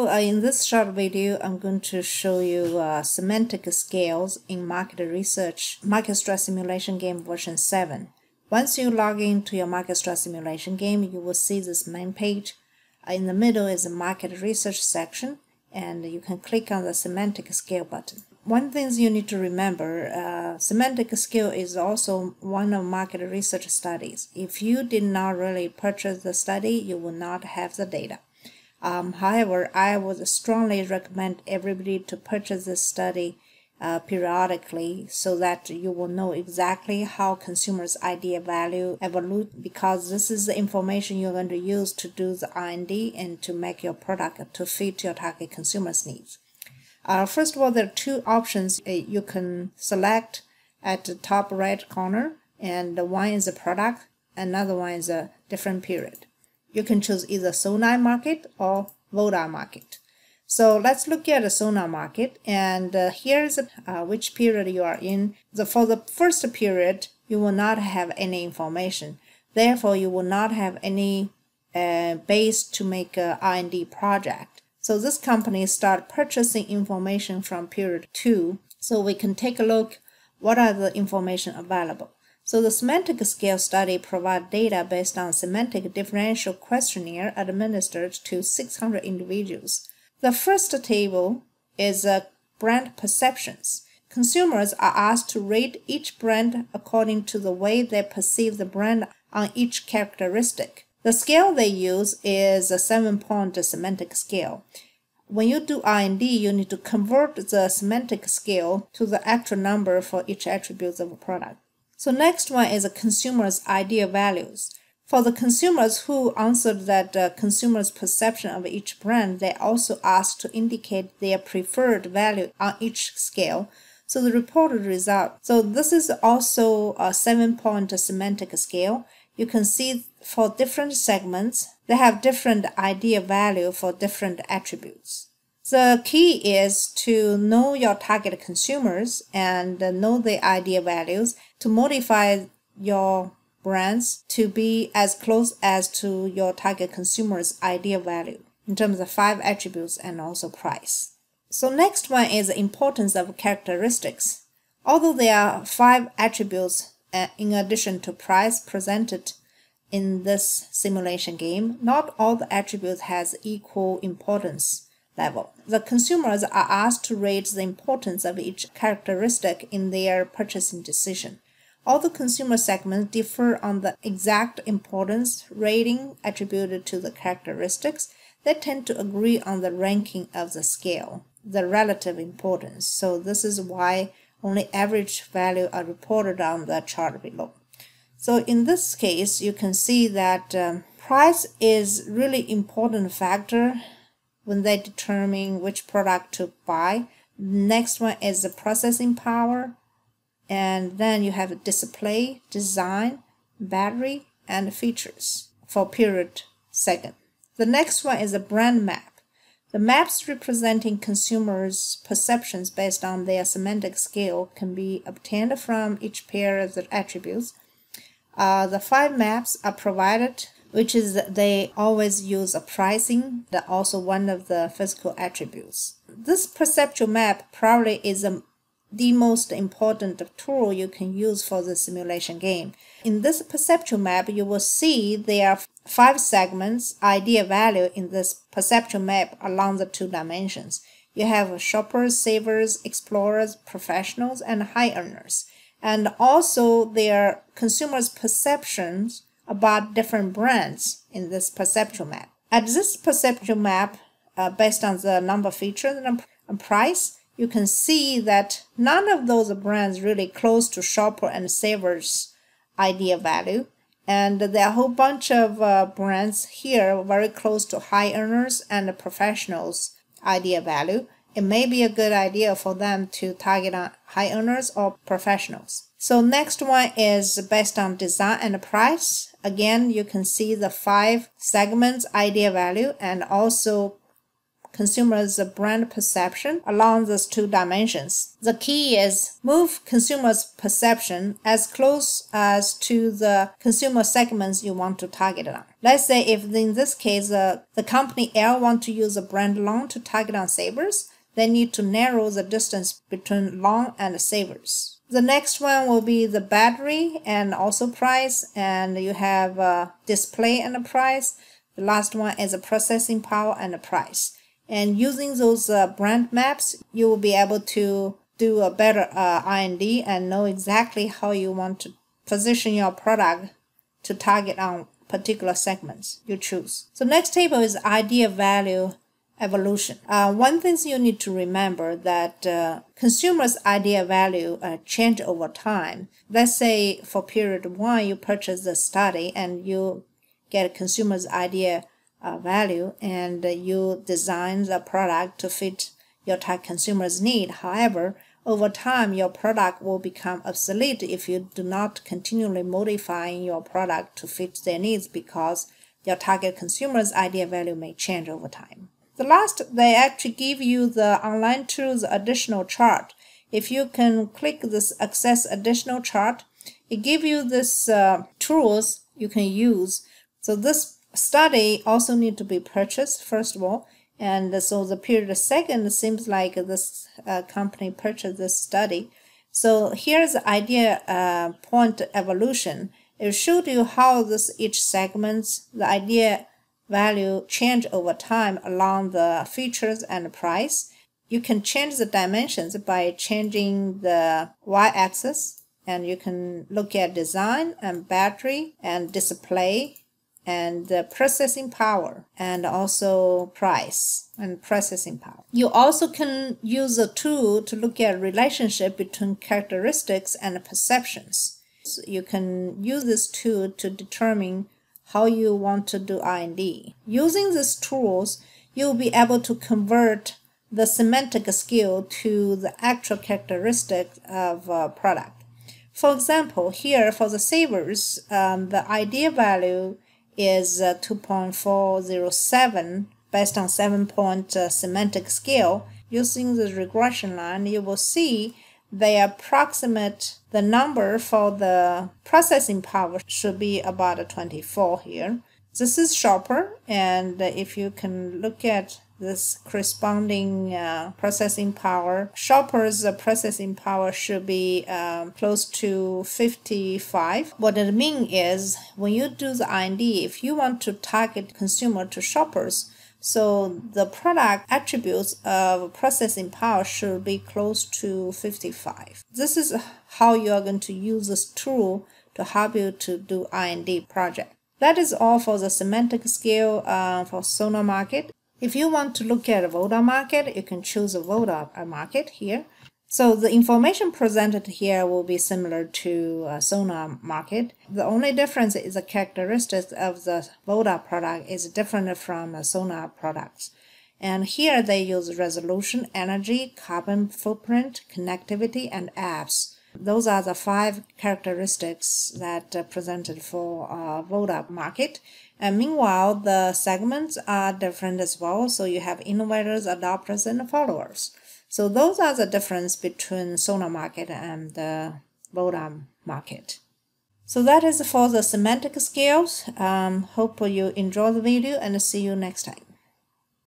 So in this short video, I'm going to show you semantic scales in market research, MarkStrat simulation game version 7. Once you log into your MarkStrat simulation game, you will see this main page. In the middle is the market research section, and you can click on the semantic scale button. One thing you need to remember, semantic scale is also one of market research studies. If you did not really purchase the study, you will not have the data. However, I would strongly recommend everybody to purchase this study periodically so that you will know exactly how consumers' idea value evolve, because this is the information you're going to use to do the R&D and to make your product to fit your target consumers' needs. First of all, there are two options you can select at the top right corner, and one is a product, another one is a different period. You can choose either Sonai market or Voda market. So let's look at the Sonai market, and here's which period you are in. For the first period, you will not have any information. Therefore, you will not have any base to make a R&D project. So this company start purchasing information from period 2. So we can take a look what are the information available. So the semantic scale study provides data based on semantic differential questionnaire administered to 600 individuals. The first table is brand perceptions. Consumers are asked to rate each brand according to the way they perceive the brand on each characteristic. The scale they use is a 7-point semantic scale. When you do R&D, you need to convert the semantic scale to the actual number for each attribute of a product. So next one is a consumer's idea values. For the consumers who answered that consumers' perception of each brand, they also asked to indicate their preferred value on each scale. So the reported result. So this is also a 7-point semantic scale. You can see for different segments, they have different idea value for different attributes. The key is to know your target consumers and know their idea values to modify your brands to be as close as to your target consumer's idea value in terms of 5 attributes and also price. So next one is the importance of characteristics. Although there are 5 attributes in addition to price presented in this simulation game, not all the attributes has equal importance level. The consumers are asked to rate the importance of each characteristic in their purchasing decision. All the consumer segments differ on the exact importance rating attributed to the characteristics. They tend to agree on the ranking of the scale, the relative importance. So this is why only average value are reported on the chart below. So in this case, you can see that price is really important factor when they determine which product to buy. Next one is the processing power. And then you have display, design, battery, and features for period second. The next one is a brand map. The maps representing consumers' perceptions based on their semantic scale can be obtained from each pair of the attributes. The 5 maps are provided, which is they always use a pricing, that's also one of the physical attributes. This perceptual map probably is the most important tool you can use for the simulation game. In this perceptual map, you will see there are 5 segments idea value in this perceptual map along the 2 dimensions. You have shoppers, savers, explorers, professionals, and high earners. And also there are consumers' perceptions about different brands in this perceptual map. At this perceptual map, based on the number of features and price, you can see that none of those brands really close to shopper and savers' idea value. And there are a whole bunch of brands here very close to high earners and professionals' idea value. It may be a good idea for them to target on high earners or professionals. So next one is based on design and price. Again, you can see the 5 segments idea value and also consumers' brand perception along these 2 dimensions. The key is move consumers' perception as close as to the consumer segments you want to target on. Let's say if in this case the company L want to use a brand long to target on savers, they need to narrow the distance between long and savers. The next one will be the battery and also price, and you have display and price. The last one is a processing power and the price. And using those brand maps, you will be able to do a better R&D and know exactly how you want to position your product to target on particular segments you choose. So next table is idea value evolution. One thing you need to remember that consumers' idea value change over time. Let's say for period 1, you purchase the study and you get a consumer's idea value, and you design the product to fit your target consumer's need. However, over time, your product will become obsolete if you do not continually modify your product to fit their needs, because your target consumer's idea value may change over time. The last, they actually give you the online tools additional chart. If you can click this access additional chart, it gives you this tools you can use. So this study also need to be purchased first of all, and so the period second seems like this company purchased this study. So here's the idea point evolution. It showed you how this each segments the idea value change over time along the features and price. You can change the dimensions by changing the y-axis, and you can look at design and battery and display and processing power, and also price and processing power. You also can use a tool to look at relationship between characteristics and perceptions. So you can use this tool to determine how you want to do R&D. Using these tools, you'll be able to convert the semantic skill to the actual characteristics of a product. For example, here for the savers, the idea value is 2.407 based on 7-point semantic scale. Using the regression line, you will see they approximate the number for the processing power should be about 24 here. This is shopper, and if you can look at this corresponding processing power, shopper's processing power should be close to 55. What it means is when you do the R&D, if you want to target consumer to shoppers, so the product attributes of processing power should be close to 55. This is how you are going to use this tool to help you to do R&D project. That is all for the semantic scale for Sonar market. If you want to look at a VODA market, you can choose a VODA market here. So the information presented here will be similar to a Sonar market. The only difference is the characteristics of the VODA product is different from Sonar products. And here they use resolution, energy, carbon footprint, connectivity, and apps. Those are the 5 characteristics that are presented for VODA market. And meanwhile, the segments are different as well. So you have innovators, adopters, and followers. So those are the difference between Sonar market and the VODA market. So that is for the semantic scales. Hope you enjoy the video, and see you next time.